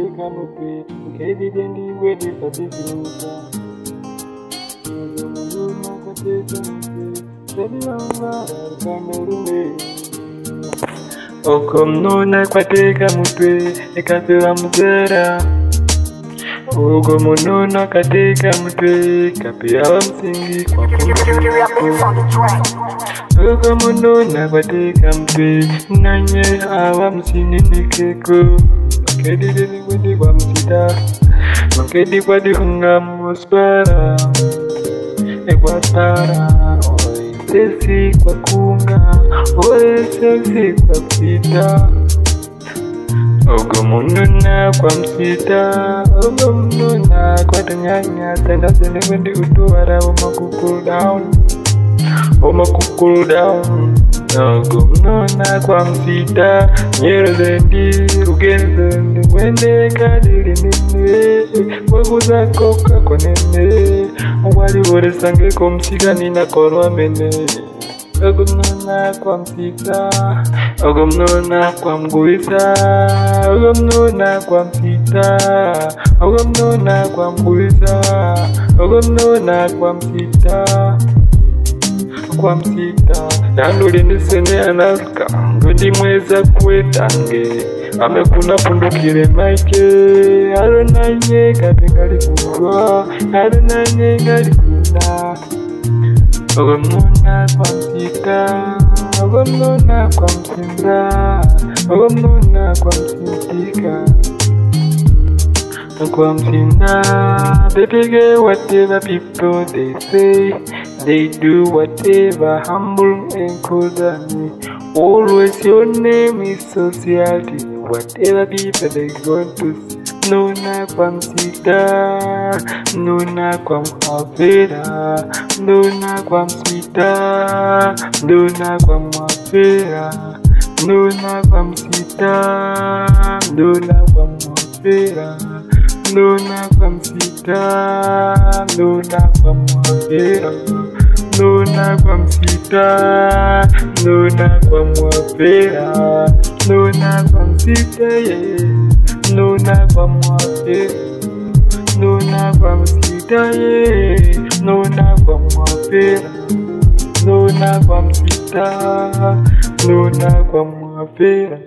kwateka mutwe ukaidide ndiwe ndikatizimuka Mununa kwateka mutwe Baby wanga rukamerume Oko mununa kwateka mutwe ikapewa mzera Ugo mununa kwateka mutwe kapewa msingi kwa Ugo mununa kwateka mutwe nanye hawa msininekeko Makedide niwende kwa msita Makedi kwa dihunga muspara Ekwatara Oi sexy kwa kunga Oi sexy kwa pita Ugo mununa kwa msita Ugo mununa kwa tanyanya Tenda zene wende utuwara cool down cool down Ugo mununa kwa msita Nyero zendi ugene zendi Wende kadiri nene Waguza koka kwa nene Wali wore sange kumsika nina korwa mene Ugo mununa kwa msita Ugo mununa kwa mguisa Ugo mununa kwa msita Ugo mununa kwa mguisa Ugo mununa kwa msita Kwa msita Yanduli nisene anaska Ngudi mweza kwetange Amekuna pundukire maike Haro nanye kapengali kukua Haro nanye ngali kuna Ugo mununa kwa msita Ugo mununa kwa msinda Ugo mununa kwa msintika Kwa msinda Baby girl whatever people they say They do whatever humble and cool than me Always your name is sociality Whatever people they go to see Nuna kwa msita Nuna kwa mwafera Nuna kwa msita Nuna kwa mwafera Nuna kwa msita Nuna kwa mwafera Nuna kwa msita Nuna kwa mwafera Nuna kwa msita Nuna kwa mwafera Nuna kwa msita yeah Nuna kwa mwafera Nuna kwa msita yeah Nuna kwa mwafera Nuna kwa msita Nuna kwa mwafera